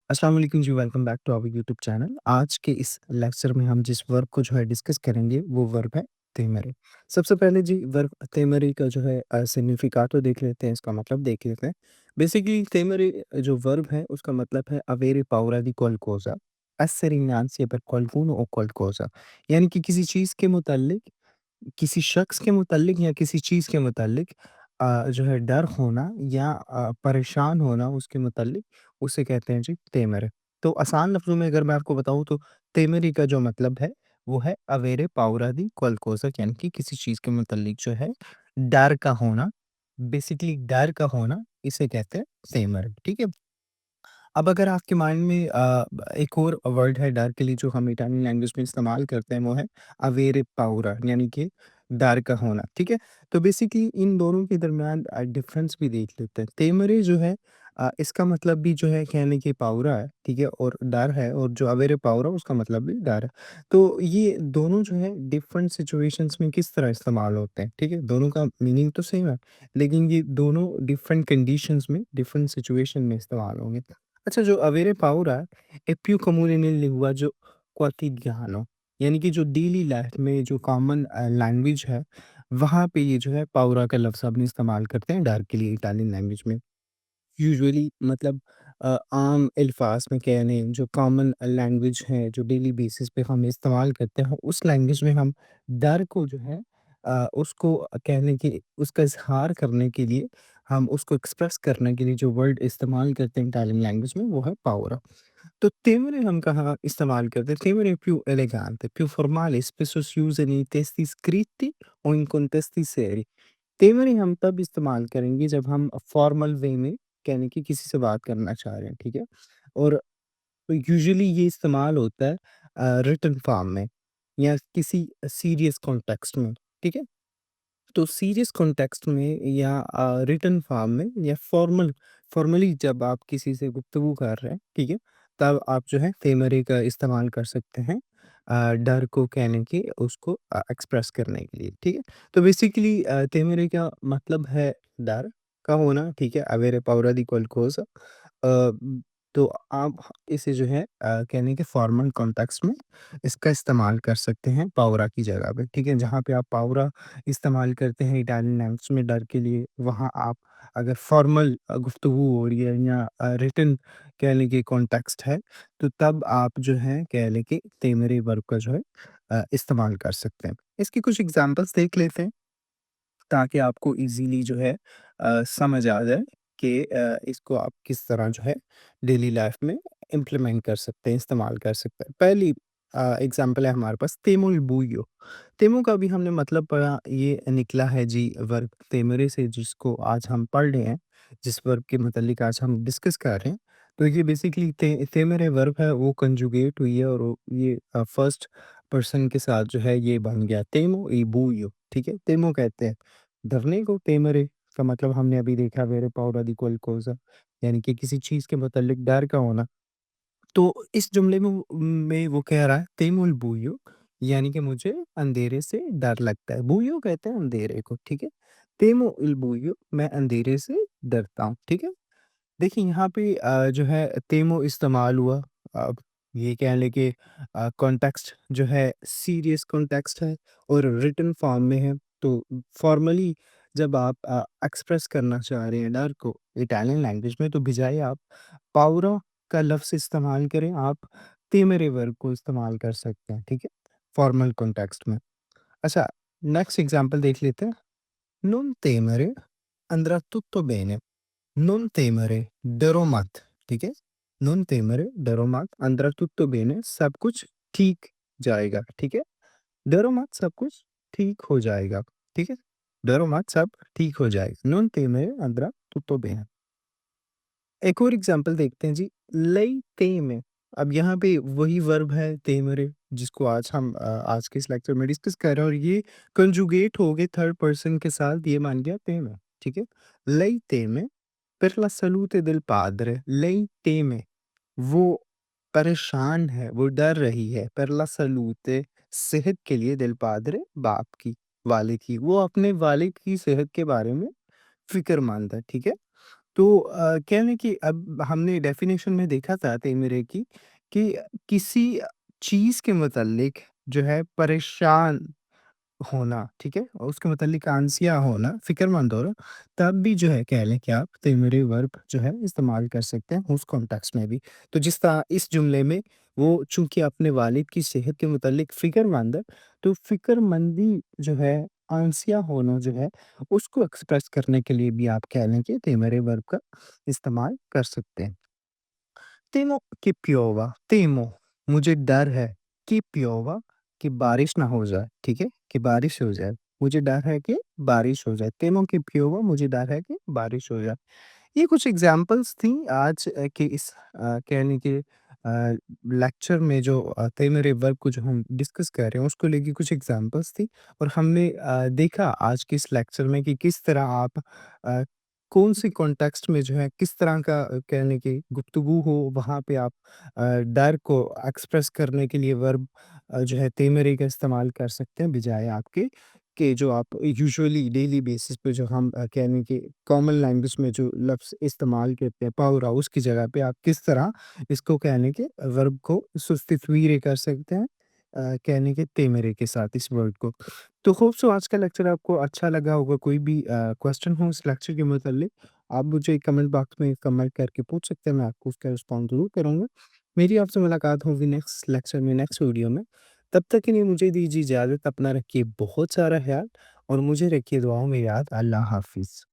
अस्सलाम वालेकुम जी, welcome back to our YouTube channel. आज के इस लेक्चर में हम जिस वर्ब को जो है डिस्कस करेंगे वो वर्ब है तेमरे। सबसे पहले जी वर्ब तेमरे का जो है सिग्निफिकाटो देख लेते हैं, इसका मतलब देख लेते हैं। बेसिकली तेमरे जो वर्ब है उसका मतलब है avere paura di qualcosa, essere innanzi per qualcuno o qualcosa, यानी कि किसी चीज़ के मुताल्लिक, किसी शख्स के मुताल्लिक या किसी चीज़ के मुताल्लिक जो है डर होना या परेशान होना उसके मुताल्लिक, उसे कहते हैं जी तेमर। तो आसान लफ्ज़ों में अगर मैं आपको बताऊँ तो तेमरी का जो मतलब है वो है अवेरे पाउरा दी क्वल्कोसा, यानी कि किसी चीज़ के मुताल्लिक जो है डर का होना, बेसिकली डर का होना इसे कहते हैं तेमर, ठीक है? अब अगर आपके माइंड में एक और वर्ड है डर के लिए जो हम इटालियन लैंग्वेज में इस्तेमाल करते हैं वो है अवेरे पाउरा, यानी कि डर का होना, ठीक है? तो बेसिकली इन दोनों के दरमियान डिफरेंस भी देख लेते हैं। तेमरे जो है इसका मतलब भी जो है कहने की पाउरा है, ठीक है? और डर है, और जो अवेरे पाउरा उसका मतलब भी डर है। तो ये दोनों जो है डिफरेंट सिचुएशंस में किस तरह इस्तेमाल होते हैं, ठीक है? दोनों का मीनिंग तो सेम है, लेकिन ये दोनों डिफरेंट कंडीशंस में, डिफरेंट सिचुएशन में इस्तेमाल होंगे। अच्छा, जो avere paura è più comune nel linguaggio quotidiano, यानी कि जो डेली लाइफ में जो कॉमन लैंग्वेज है, वहाँ पे ये जो है पाउरा का लफ्ज़ हम इस्तेमाल करते हैं डर के लिए इटालियन लैंग्वेज में। यूजुअली मतलब आम अल्फाज में कह लें, जो कॉमन लैंग्वेज है, जो डेली बेसिस पे हम इस्तेमाल करते हैं, उस लैंग्वेज में हम डर को जो है उसको कहने की, उसका इज़हार करने के लिए, हम उसको एक्सप्रेस करने के लिए जो वर्ड इस्तेमाल करते हैं इटालियन लैंग्वेज में वो है पावरा। तो temere हम कहाँ इस्तेमाल करते हैं? Temere è più elegante, più formale, spesso si usa nei testi scritti o in contesti seri। तेमरी हम तब इस्तेमाल करेंगे जब हम फॉर्मल वे में यानी कि किसी से बात करना चाह रहे हैं, ठीक है? और यूजुअली ये इस्तेमाल होता है रिटन फॉर्म में या किसी सीरियस कॉन्टेक्स्ट में, ठीक है? तो सीरियस कॉन्टेक्स्ट में या रिटन फॉर्म में या फॉर्मली जब आप किसी से गुफ्तगू कर रहे हैं, ठीक है? तब आप जो है तेमरे का इस्तेमाल कर सकते हैं डर को कहने के, उसको एक्सप्रेस करने के लिए, ठीक है? तो बेसिकली तेमरे का मतलब है डर का होना, ठीक है? अवेरे पाउरा दी qualcosa। तो आप इसे जो है कहने के फॉर्मल कॉन्टेक्स्ट में इसका इस्तेमाल कर सकते हैं पाउरा की जगह पे, ठीक है? जहाँ पे आप पाउरा इस्तेमाल करते हैं इटालियन लैंग्वेज में डर के लिए, वहाँ आप अगर फॉर्मल गुफ्तगू हो रही है या रिटन कह लें कि कॉन्टेक्स्ट है, तो तब आप जो है कह लें कि तेमरे वर्ब का जो है इस्तेमाल कर सकते हैं। इसकी कुछ एग्ज़ाम्पल्स देख लेते हैं, ताकि आपको ईज़िली जो है समझ आ जाए कि इसको आप किस तरह जो है डेली लाइफ़ में इम्प्लीमेंट कर सकते हैं, इस्तेमाल कर सकते हैं। पहली एग्ज़ाम्पल है हमारे पास तेमुल बुयो। तेमु का भी हमने मतलब पढ़ा, ये निकला है जी वर्ब तेमरे से, जिसको आज हम पढ़ रहे हैं, जिस वर्ब के मुतालिक आज हम डिस्कस कर रहे हैं। तो ये बेसिकली तेमरे वर्ब है, वो कंजुगेट हुई है और ये फर्स्ट पर्सन के साथ जो है ये बन गया तेमो ई बुयो, ठीक है? तेमो कहते हैं धरने को, तेमरे का मतलब हमने अभी देखा वेरे पाउडर दी कोसा, यानी कि किसी चीज़ के मुतालिक डर का होना। तो इस जुमले में वो कह रहा है तेमुल बुयो, यानी कि मुझे अंधेरे से डर लगता है। बुयो कहते हैं अंधेरे को, ठीक है? तेमो इल बुयो, मैं अंधेरे से डरता हूँ, ठीक है? देखिए यहाँ पे जो है तेमो इस्तेमाल हुआ। अब ये कह लें कि कॉन्टेक्स्ट जो है सीरियस कॉन्टेक्स्ट है और रिटन फॉर्म में है। तो फॉर्मली जब आप एक्सप्रेस करना चाह रहे हैं डर को इटालियन लैंग्वेज में, तो बजाय आप पाउरा का लफ्ज़ इस्तेमाल करें, आप तेमेरे वर्ब को इस्तेमाल कर सकते हैं, ठीक है? फॉर्मल कॉन्टेक्स्ट में। अच्छा, नेक्स्ट एग्ज़ाम्पल देख लेते हैं। Non temere, andrà tutto bene। Non temere, डरो मत, ठीक है? Non temere, डरो मत, andrà tutto bene, सब कुछ ठीक जाएगा, ठीक है? डरो मत, सब कुछ ठीक हो जाएगा, ठीक है? डरो मत, सब ठीक हो जाएगा। Non temere, andrà tutto bene। एक और एग्ज़ाम्पल देखते हैं जी, lei teme। अब यहाँ पे वही वर्ब है temere, जिसको आज हम आज के इस लेक्चर में डिस्कस कर रहे हैं, और ये कंजुगेट हो गए थर्ड पर्सन के साथ, ये बन गया teme, ठीक है? lei teme per la salute del padre। lei teme, वो परेशान है, वो डर रही है, per la salute, सेहत के लिए, del padre, बाप की, वालिद की। वो अपने वालिद की सेहत के बारे में फ़िक्रमंद है, ठीक है? तो क्या है ना कि अब हमने डेफ़िनेशन में देखा था तेमरे की कि किसी चीज़ के मुतल्लिक जो है परेशान होना, ठीक है? और उसके मुतल्लिक आंसिया होना, फ़िक्रमंद होना, तब भी जो है कह लें कि आप तेमरी वर्ब जो है इस्तेमाल कर सकते हैं उस कॉन्टेक्स्ट में भी। तो जिस तरह इस जुमले में वो चूँकि अपने वालिद की सेहत के मुतल्लिक फ़िक्रमंद है, तो फ़िक्रमंदी जो है, आंसिया होना जो है, उसको एक्सप्रेस करने के लिए भी आप कह लें कि तेमरे वर्ब का इस्तेमाल कर सकते हैं। Temo che piova, temo, मुझे डर है कि पियोवा कि बारिश ना हो जाए, ठीक है? कि बारिश हो जाए। मुझे डर है कि बारिश हो जाए। तेमो कि पियोवा मुझे डर है कि बारिश हो जाए। ये कुछ एग्ज़ाम्पल्स थी आज के इस कहने के लेक्चर में जो तेमेरे वर्ब को जो हम डिस्कस कर रहे हैं उसको लेके कुछ एग्ज़ाम्पल्स थी और हमने देखा आज के इस लेक्चर में कि किस तरह आप कौन-सी कॉन्टेक्स्ट में जो है किस तरह का कहने की गुफ्तगू हो वहाँ पे आप डर को एक्सप्रेस करने के लिए वर्ब जो है तेमेरे का इस्तेमाल कर सकते हैं बजाय आपके कि जो आप यूजुअली डेली बेसिस पे जो हम कहने की कॉमन लैंग्वेज में जो लफ्ज़ इस्तेमाल करते हैं पावर हाउस की जगह पे आप किस तरह इसको कहने के वर्ब को सब्स्टिट्यूट कर सकते हैं कहने के तेमेरे के साथ इस वर्ड को। तो होप सो आज का लेक्चर आपको अच्छा लगा होगा। कोई भी क्वेश्चन हो इस लेक्चर के मुतालिक आप मुझे कमेंट बॉक्स में कमेंट करके पूछ सकते हैं, मैं आपको उसका रिस्पॉन्ड ज़रूर करूँगा। मेरी आपसे मुलाकात होगी नेक्स्ट लेक्चर में, नेक्स्ट वीडियो में। तब तक के लिए मुझे दीजिए इजाज़त। अपना रखिए बहुत सारा ख़्याल और मुझे रखिए दुआओं में याद। अल्लाह हाफ़िज़।